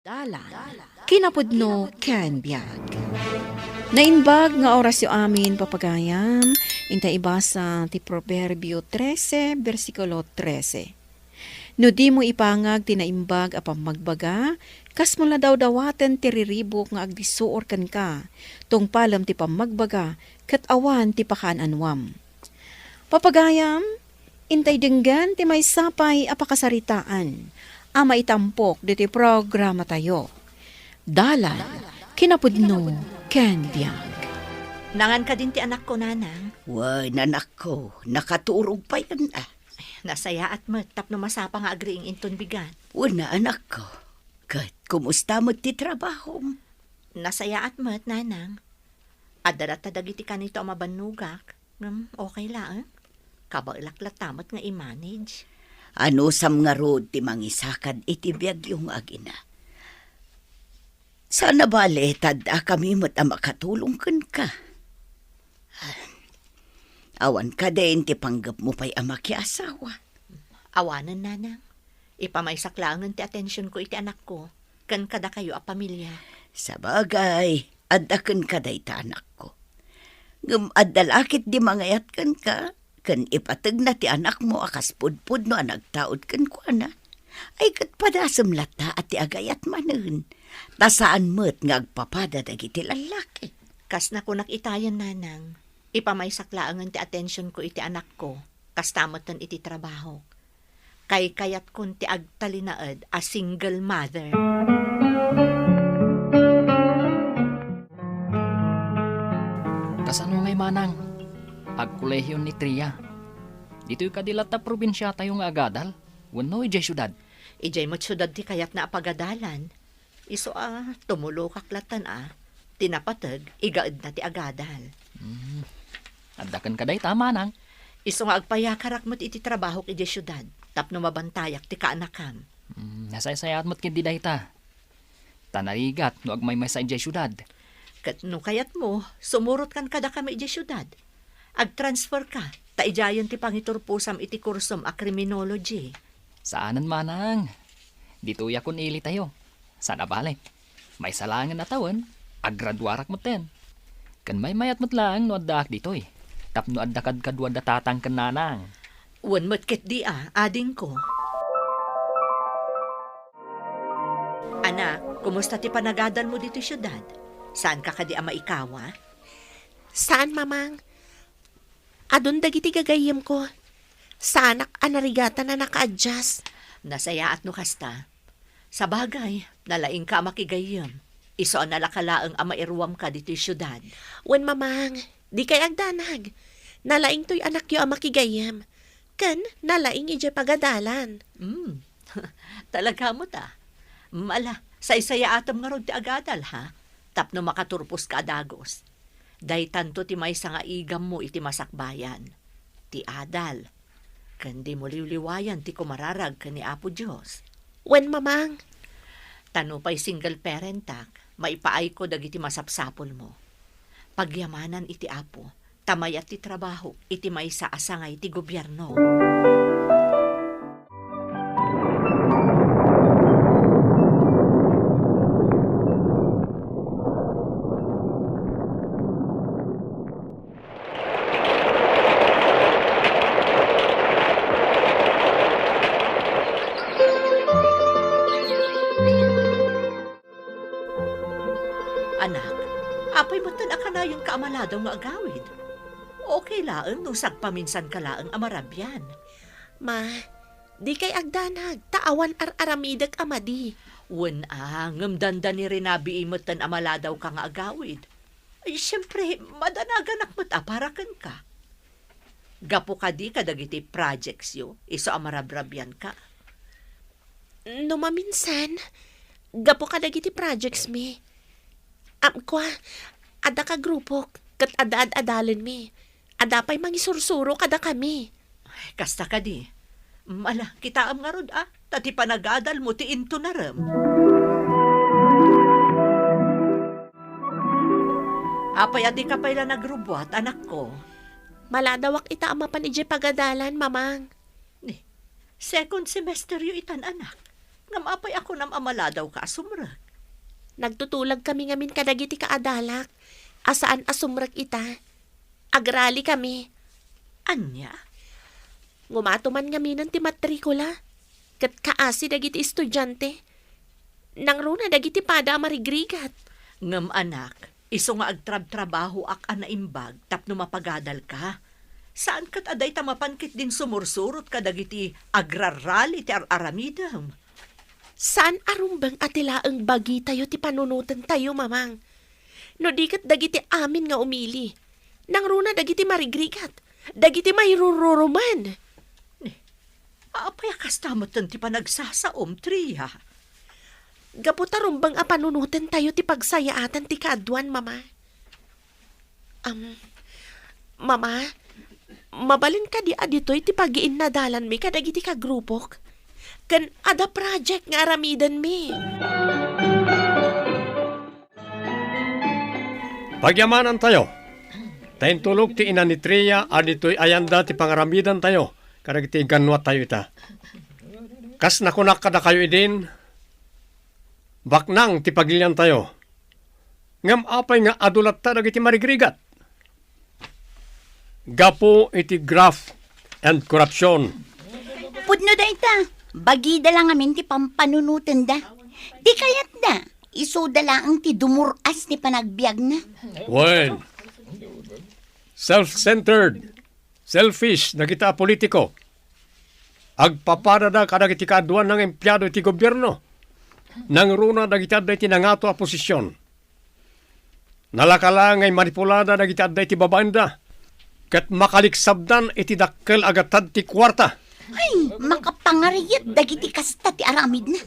Dalan, kinapudno ken biag. Nainbag nga oras yu amin papagayam, inta ibasa ti Proverbio 13, versikulo 13. No di mo ipangag tinaimbag a pamagbaga, kas mula daw dawaten ti riribok nga agdisuor kan ka, tong palam ti pamagbaga, kat awan ti pakananwam. Papagayam, intay denggan ti may sapay a pakasaritaan, ama itampok diti programa tayo. Dalan, kinapudno, ken biag. Nangan ka din ti anak ko, nanang. Way, nanak ko, nakaturog pa yan ah. Nasaya at tap no masapa nga agriing inton bigan. Una anak ko, kat kumusta mo ti trabaho? Nasaya at nanang. Adarat dagiti kanito ang mabanugak. Okay lang. Kabailak tamat nga i-manage. Ano sam nga road ti mangisakad iti biyag yung agina. Sana bale, tada kami mo't makatulong kan ka. Awan ka din ti panggap mo pa'y ama ki asawa. Awanan, nanang. Ipamaysaklaangan ti atensyon ko iti anak ko. Kan kada kayo a pamilya. Sa bagay, adakan ka day ta anak ko. Ngam adalakit di mangayat kan ka. Kan ipatag na ti anak mo akas pudpud no nagtaod kan ko na. Ay kat padasam lata at ti agayat manen. Tasaan mo't ngagpapada dagiti lalaki. Kas na ko nakitayan, nanang. Ipamaysaklaangan ti atensyon ko iti anak ko. Kas tamatan iti trabaho. Kay kayat kun ti agtalinaed a single mother. Kasano ngay manang? Agkolehyon ni Tria. Dito'y kadilat na probinsya tayo nga agadal. Wano ijay syudad. Ijay mo't syudad ti kayat na apagadalan. Iso tumulo kaklatan tinapatag, igaad na ti agadal. Adakan ka day tama nang. Iso nga agpayakarak mo't iti trabaho ijay syudad. Tapno mabantayak ti kaanakam. Nasaysayaat mo't kindi day ta. Tanarigat no agmay sa ijay syudad. Kat no kayat mo, sumurot kan kada kami ijay syudad. Ag-transfer ka, taijayan ti pangiturpusam iti kursum a criminology. Saanan manang? Dito yakon ili tayo. Sana bale. May salangan na taon, aggraduarak mo ten. Kan may mayat mo't lang no addaak dito'y. Tapno addakad kadwa datatang kan nanang. Wan mo't ket di ading ko. Anak, kumusta ti panagadal mo dito syudad? Saan ka kadi maikawa? Saan, mamang? Adun dagiti gagayim ko. Sa anak anarigata na naka-adjust. Nasaya at no kasta. Sa bagay, nalaing ka makigayam. Iso nalakalaang mairuwam ka dito syudad. Wen, mamang, di kay agdanag. Nalaing to'y anak yo ang makigayim. Ken, nalaing ije pagadalan. Talaga mo ta. Mala, saysaya atam nga rod ti agadal ha. Tapno makaturpos ka adagos. Day tanto ti may nga igam mo iti masakbayan. Ti adal. Kandi mo liwliwayan ti kumararag ka ni Apo Diyos. Wen, mamang? Tano pa'y single parentak, maipaay ko dagiti masapsapol mo. Pagyamanan iti Apo, tamayat ti trabaho, iti may sa asangay ti gobyerno. Anak, apay mo tan akanayon ka amaladaw nga agawid. Okay laang nung sagpaminsan ka laang amarabyan. Ma, di kay agdanag. Taawan ar-aramidag amadi. Wen ngamdanda ni rinabi imot tan amaladaw ka nga agawid. Ay, siyempre, madanagan akmat aparakan ka. Gapo ka di kadagiti projects yo, iso amarabrabyan ka. No maminsan, gapo ka dagiti projects mi. Kwa, ada ka grupo, kat adaad-adalin mi. Ada pa'y mangisursuro kada kami. Ay, kasta ka di. Mala, kita am nga rod tati panagadal mo ti into na ram. Apay adi ka pa'y nagrubwat, anak ko. Maladawak ita ang mapanidya pagadalan, mamang. Second semester yu itan, anak. Namapay ako nam amala daw ka asumrag. Nagtutulag kami ngamin kadagiti kaadalak. Asaan asumrag ita. Agrali kami. Anya? Ngumatuman kami ng timatrikula. Kat kaasi dagiti estudyante. Nang runa dagiti pada marigrigat. Ngam anak, iso nga agtrab-trabaho ak anaimbag tapno mapagadal ka. Saan kat aday tamapankit din sumursurot ka dagiti agrarali ti aramidam? Saan arumbang atilaang bagi tayo ti panunutan tayo, mamang? No di kat dagiti amin nga umili. Nang runa dagiti marigrigat. Dagiti mayrururuman. Apay kastamatan ti panagsasaom, Tria. Gaputa rumbang a panunutan tayo ti pagsayaatan ti kaadwan, mama. Mama, mabalin ka di aditoy ti pag-iin na dalan mi kadagiti ka grupok. Kan ada project nga aramidan mi. Pagyamanan tayo. Tayin tulog ti ina ni Tria, adito'y ayanda ti pangaramidan tayo. Kadagiti ganwat tayo ita. Kas nakunak kada kayo idin, baknang ti pagilyan tayo. Ngam apay nga adulat ta dagiti marigrigat. Gapo iti graft and corruption. Pudno da ita. Bagi da lang amin ti pampanunutan da. Di kayat da. Iso da lang ti dumuras ti panagbiag na. Well, self-centered, selfish na kita politiko. Agpaparada kada kiti kaduan ng empleyado iti gobyerno. Nang runa dagiti adda iti nangato a posisyon. Nalakala ngay manipulada dagiti adda iti babanda. Kat makaliksabdan iti dakkel agatad ti kwarta. Ay, makapangariyat dagiti kasta ti aramid na.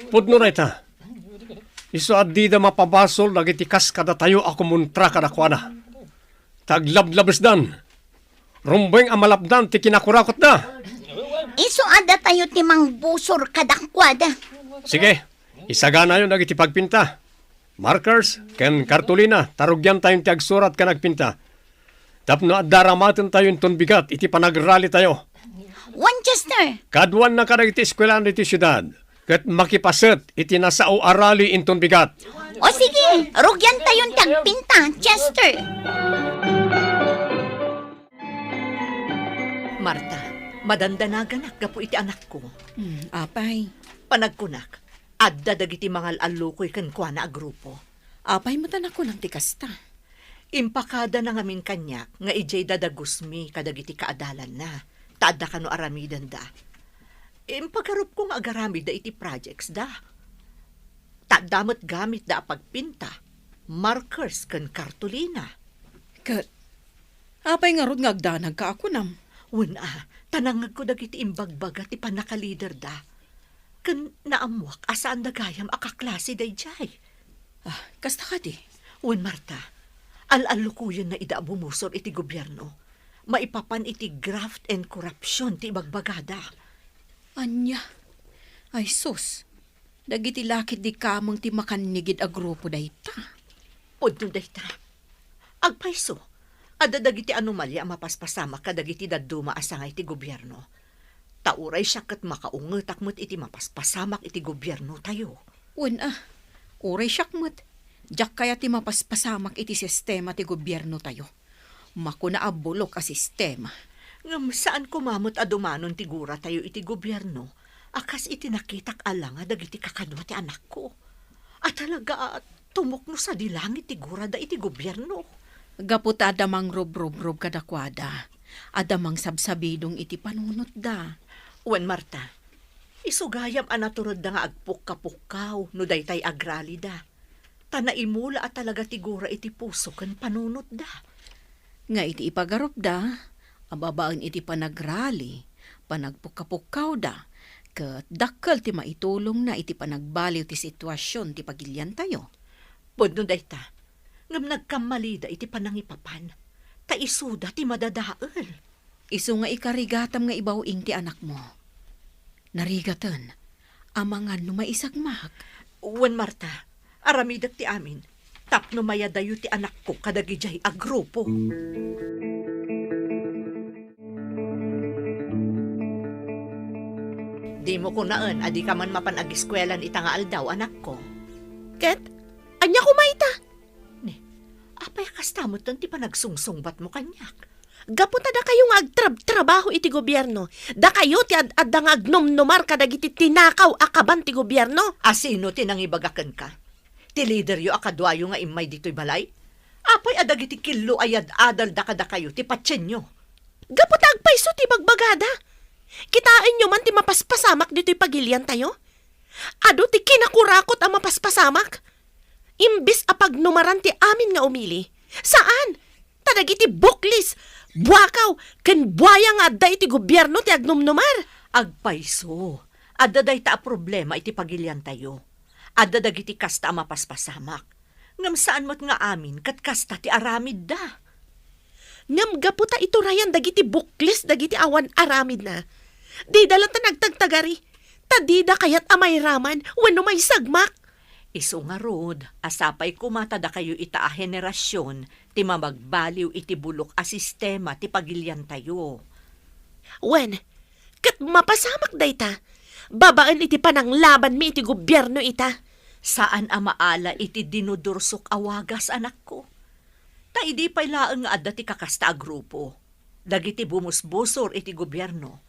Pudno na ita. Iso addi da mapabasol dagiti kas kada tayo ako muntra kada kuana. Taglablabes dan. Rumbeng amalapdan ti kinakurakot da. Iso ada tayo ti mangbusor kadakwada. Sige, isagana yun dagiti pagpinta. Markers, ken kartulina, tarugyan tayong ti agsurat ka nagpinta. Tapno at daramatin tayo ton bigat, iti panagrali tayo. Winchester! Kaduan na kadagiti eskwelahan iti syudad. Kat makipaset, iti nasao arali inton bigat. O sige, rugyan tayong tagpinta, Chester! Marta, madandanagan gapo iti anak ko. Apay. Panagkunak, adda dagiti mga alukoy kan kwa na agrupo. Apay matanak ko ng tikasta. Impakada na ngamin kanyak nga ijay dadagusmi kadagiti kaadalan na. Taadda ka no aramidan da. Impagarup kong agaramid da iti projects da. Taadamot gamit da pagpinta. Markers kan kartulina. Kat, apay nga rod ngagdanag ka ako nam. Una, tanangag ko dagiti imbagbaga ti panakalider da. Kan naamwak asaan dagayam akaklase day jay. Kasta ka di. Wen Marta, al-alukuyan na ida bumusor iti gobyerno. Maipapan iti graft and corruption ti bagbagada. Anya. Ay sus. Dagiti lakit di kamang ti makanigid a grupo dayta. Podno dayta. Agpaiso, adda dagiti anomalya mapaspasama kadagiti daduma asangay ti gobyerno. Tauray siya kat makaungetak mo't iti mapaspasamak iti gobyerno tayo. Uray syakmat. Diyak kaya ti mapaspasamak iti sistema ti gobyerno tayo. Makuna abulok a sistema. Ngam saan kumamot adumanon ti gura tayo iti gobyerno, akas iti nakitak alanga dagiti kakadwa ti anak ko. At talaga tumukno sa dilangit ti gura da iti gobyerno. Gaputa adamang rob-rob-rob kadakwada. Adamang sabsabidong iti panunot da. Wen Marta, isugayam anaturod da nga agpukka-pukkaw no daytay agrali da. Tanaimula at talaga tigura iti puso kan panunot da. Nga iti ipagarop da, ababaan iti panagrali, panagpukapukaw da, kat dakkel ti maitulong na iti panagbaliw ti sitwasyon ti pagilyan tayo. Podno dayta, ngam nagkamali da iti panangipapan, ta isuda ti madadael. Isu nga ikarigatam nga ibawing ti anak mo. Narigatan, amangan no maisagmak. Wen Marta, aramidat ti amin, tapno mayadayo ti anak ko kadagijay a grupo. Di mo ko naan, adi ka man mapanag-eskwelan ita nga aldaw, anak ko. Ket, anya kumaita. Apay kastamot nun ti panagsungsungbat mo kanyak. Gaputa da kayo nga agtrabaho iti gobyerno. Da kayo ti ad-adda nga agnomnomar kadagiti tinakaw akaban ti gobyerno. Asino ti nangibagakan ka? Ti leader yo akadwayo nga imay dito'y balay? Apay adagiti kilo ayad adal da kada kayo ti patsenyo. Gaputa agpaiso ti bagbagada. Kitain nyo man ti mapaspasamak dito'y pagilian tayo. Ado ti kinakurakot ang mapaspasamak. Imbis apagnumaran ti amin nga umili. Saan? Tadagiti buklis, buwakaw, ken buwaya nga adda iti gobyerno ti agnomnomar. Agpaiso. Adda day ta a problema iti pagilian tayo. Adda dagiti kasta a mapaspasamak. Ngam saan mo't nga amin kat kasta ti aramid da. Ngam gaputa ito rayan dagiti buklis dagiti awan aramid na. Di dalata nagtagtagari. Tadida kayat amay raman wenno may sagmak. Isu nga rod, asapay kumatada kayo ita a henerasyon ti mamagbaliw iti bulok a sistema ti pagilian tayo. Wen, kat mapasamak dayta. Babaan iti pananglaban mi iti gobyerno ita. Saan a maala iti dinudursok awagas, anak ko? Ta idi pay laeng nga adda ti kakasta a grupo. Dagiti bumusbusor iti gobyerno.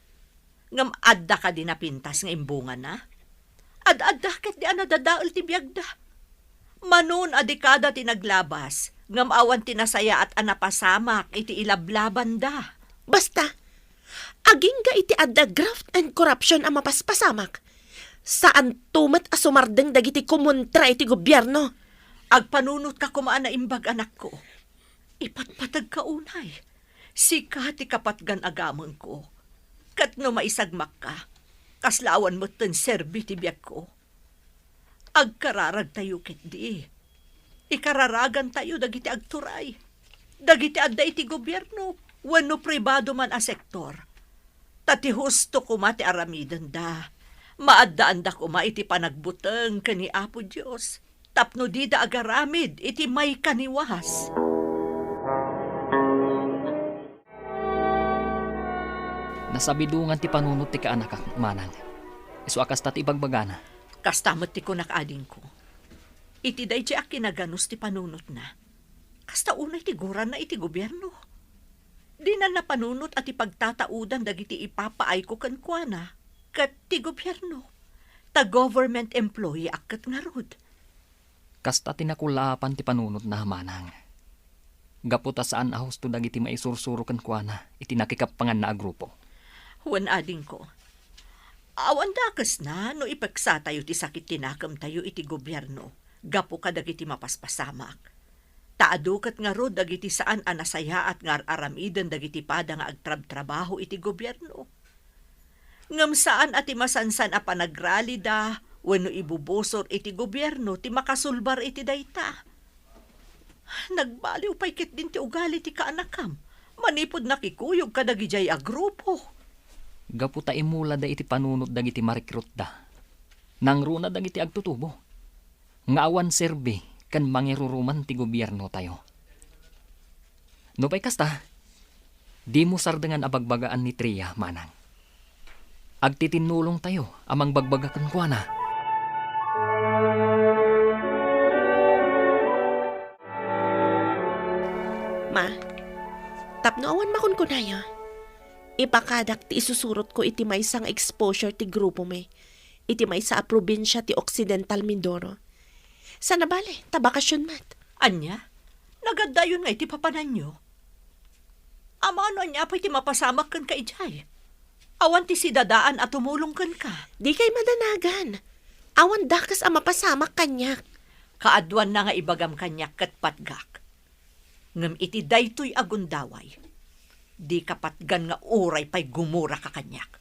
Ngam adda ka dinapintas nga imbunga na. Ad-adda ket di anadadaol ti biyagda. Manon adikada ti naglabas. Ngam awan tinasaya at anapasamak iti ilablaban da. Basta, aging ga iti adda graft and corruption ang mapaspasamak. Saan tumat asumardeng dagiti kumontra iti gobyerno. Agpanunot ka kumaan na imbag, anak ko. Ipatpatag ka unay. Sika ti kapatgan agamon ko. Kat no maisagmak ka, kaslawan mo ten serbi ti biyak ko. Agkararag tayo ket di. Ikararagan tayo dagiti agturay. Dagiti adda iti gobyerno, wenno pribado man a sektor. Tati husto kuma ti aramidan da. Maaddaan da kuma iti panagbuteng kani Apo Diyos. Tapno di da agaramid iti may kaniwas. Nasabidungan ti panunot ti kaanak ak manang. Isu akas tati ibagbagana. Kastamot ti kunakading ko. Iti day ti akinaganos ti panunot na. Kasta unay ti guran na iti gobyerno. Di na napanunot at ipagtataudan dagiti ipapaay ko kankwana. Kat ti gobyerno. Ta government employee akat nga rod. Kasta tinakulapan ti panunot na manang. Gaputa saan ahos to dagiti maisursuro kan kuana iti nakikapangan na a grupo. Huwan ading ko. Awan dakas na no ipeksa tayo ti sakit tinakam tayo iti gobyerno. Gapo ka dagiti mapaspasamak. Taadukat nga rod dagiti saan anasaya at nga aramiden dagiti pada nga agtrab-trabaho iti gobyerno. Ngam saan ati masansan a panagrali da wenno ibubusor iti gobyerno ti makasulbar iti dayta. Nagbaliw pay ket din ti ugali ti kaanakam. Manipod nakikuyog kadagijay a grupo. Gaputa imula da iti panunot dagiti marikrut da. Nangruna dagiti agtutubo. Nga awan serbi kan mangiruruman ti gobyerno tayo. No pay kasta, di mo sardengan abagbagaan ni Tria, manang. Agtitinulong tayo amang bagbagakan kwa na. Ma, tapno awan makunkunayo. Ipakadak ti isusurot ko iti may sang exposure ti grupo me. Iti may sa probinsya ti Occidental Mindoro. Sana bale, tabakasyon mat. Anya? Nagadayon nga iti papanan nyo. Amano anya pa iti mapasamak kan ka ijay. Awan ti sidadaan at tumulong kan ka. Di kay madanagan. Awan dakas ang mapasamak kanyak. Kaadwan na nga ibagam kanyak kat patgak. Ngam iti daytoy agundaway. Di kapatgan nga uray pay gumura ka kanyak.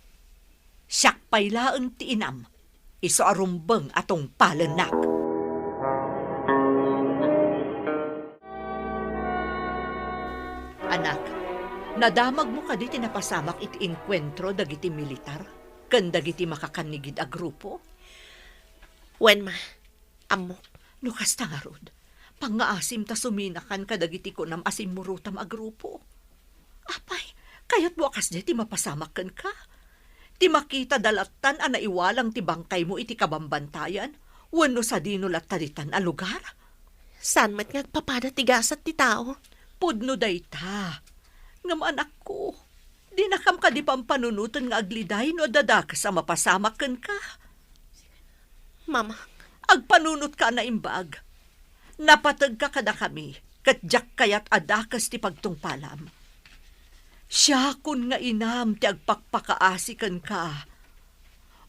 Siyak pay laeng ti inam. Iso arumbeng atong palenak. Anak, nadamag mo ka di tinapasamak iti enkwentro dagiti militar? Ken dagiti makakanigid a grupo? Wen ma, amok. No kasta nga rod, pangaasim ta suminakan kadagiti ko nam asim murutam a grupo. Apay, kayat mo akas di mapasamak kan ka. Ti makita dalatan a naiwalang ti bangkay mo iti kabambantayan, wano sa dinulat taditan a lugar. San mat ngagpapada tigasat ti tao? Pudno dayta. Ngam anak ko, di nakam ka di pampanunutan nga agliday no dadakas sa mapasamakan ka. Mama, Agpanunot ka na imbag. Napatag ka kada kami, katjak kayat adakas ti pagtungpalam. Siya kun nga inam ti agpakpakaasikan ka.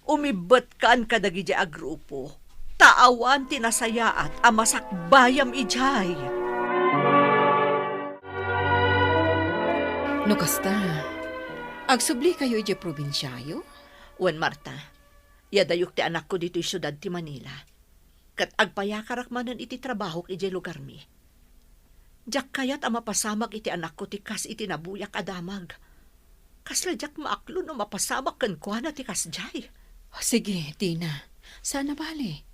Umibat kaan kadagi di agrupo. Taawan tinasayaat amasak bayam ijay. No kasta, agsubli kayo iti probinsyayo? Wan Marta, yadayok ti anak ko dito'y syudad ti Manila. Kat agpayakarakmanan iti trabaho iti lugar mi. Jak kayat ang mapasamak iti anak ko ti kas iti nabuyak adamag. Kasla jak maaklo no mapasamak kan kwa na ti kasjay. Sige, Tina. Sana bali.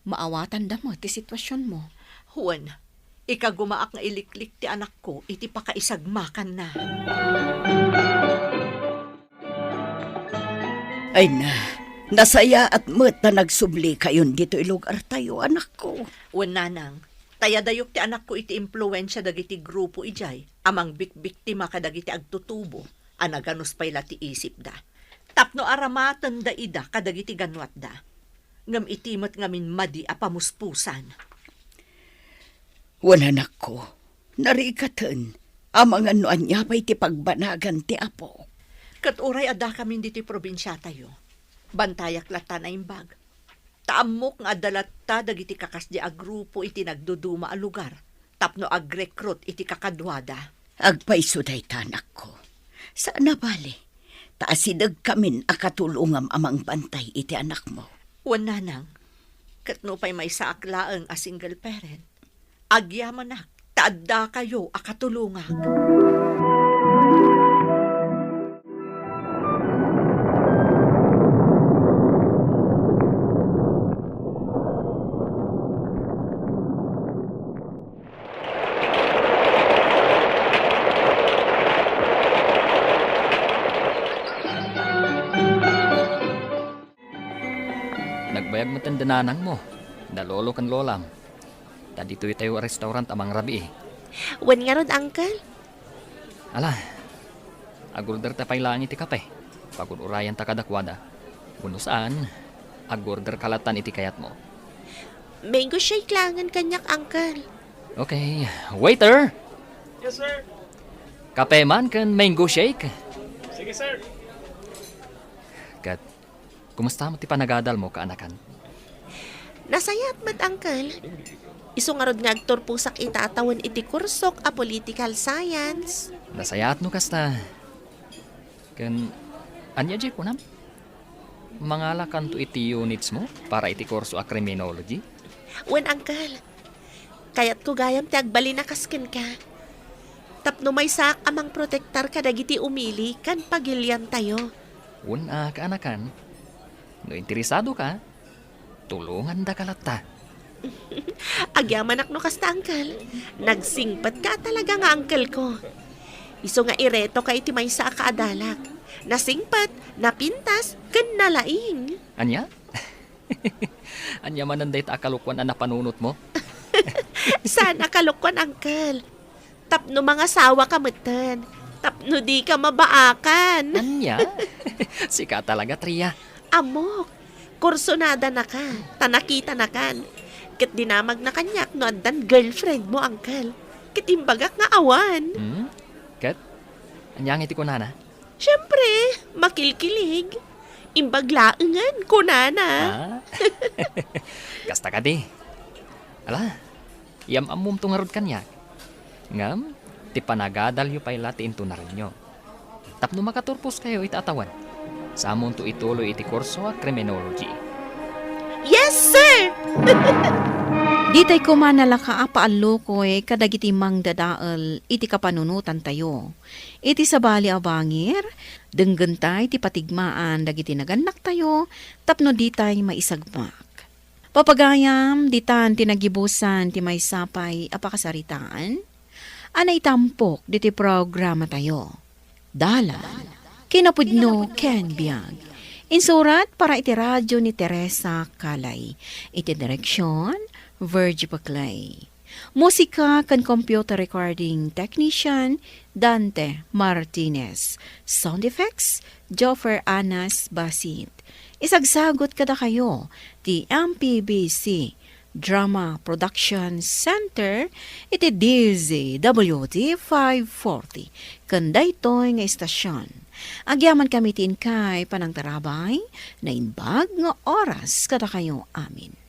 Maawatan da mo ti sitwasyon mo. Juan, ikagumaak nga iliklik ti anak ko iti pakaisagmakan na. Ay na, nasaya at mo't na nagsubli kayon dito lugar tayo, anak ko. Wan nanang, tayadayok ti anak ko iti impluensya dagiti grupo ijay, amang bikbiktima kadagiti agtutubo, anaganos payla ti isip da. Tapno aramatan da ida kadagiti ganwat da. Ngam itimat ngamin madi a pamuspusan. Wan anak ko, narikatan, amang ano anya pa'y ti pagbanagan ti apo. Kat uray ada kami diti probinsya tayo. Bantayak lata na imbag. Taamok nga adalatta dagiti kakas di agrupo iti nagduduma a lugar. Tapno agrekrut iti kakadwada. Agpaiso day tanak ko. Sana bali, taasidag kamin akatulungam amang bantay iti anak mo. Wan nanang, kat no pa'y may saaklaang a single parent. Agyamanak, taadda kayo akatulungag. Nagbayag mo tandananang mo. Dalolo kan lolam. Dito'y tayo restaurant amang rabi eh. wan nga rod, Uncle. Ala, agorder ta pailang iti kape. Pagod urayan ta kadakwada. Kuno saan, agorder kalatan iti kayat mo. Mango shake langan kanyak, Uncle. Okay, waiter! Yes, sir. Kape man kan mango shake. Sige, sir. Kat, kumusta mo ti panagadal mo kaanakan? Nasayat mat, Uncle. Iso nga rod nga agturpusak itatawan iti kursok a political science. Nasayat no kasta. Kan, anya di kunam? Mangala kanto iti units mo para iti kurso a criminology? Wan, Uncle. Kayat ko gayam ti agbali na kasken ka. Tapno may sak amang protektar kadagiti umili kan pagilyan tayo. Una kaanakan. No interesado ka, tulungan da kalata. Agyaman akno kasta, Uncle. Nagsingpat ka talaga nga, Uncle ko. Iso nga ireto ka iti may sa kaadalak. Nasingpat, napintas, kan nalaing. Anya? Anya man nanday ta akalukwan ang napanunot mo? Sana kalukwan, Uncle. Tapno mga sawa ka matan. Tapno di ka mabaakan. Anya? Sika talaga, Tria. Amok, kursonada na ka. Tanakita na kan. Kit dinamag na kanyak no andan girlfriend mo, Uncle. Kit imbagak nga awan. Hmm? Kat? Anya ang iti ko na? Siyempre, makilkilig. Imbaglaangan, kunana. Ah? Kasta ka di. Ala, yam amum tungarod kanyak. Ngam, ti panagadal yu pay lati into na rin nyo. Tapno makaturpos kayo itatawan. Sa amon to ituloy iti kurso a criminology. Yes, sir! Ditay ko manala ka apaalo ko kadagiti mang dadaal iti kapanunutan tayo. Iti sabali abangir, denggentay ti patigmaan dagiti naganak tayo, tapno ditay maisagmak. Papagayam, ditan tinagibusan ti may sapay apakasaritaan, anay tampok diti programa tayo. Dala, kinapudno Ken Biag, Insurat para iti radyo ni Teresa Calay. Iti direksyon, Virgie Paclay. Musika kan computer recording technician, Dante Martinez. Sound effects, Joffer Anas Basit. Isagsagot kada kayo, ti MPBC Drama Production Center, iti DZWD 540. Kanday to'y nga istasyon. Agyaman kami tin kay panang tarabay, na inbag nga oras kada kayo amin.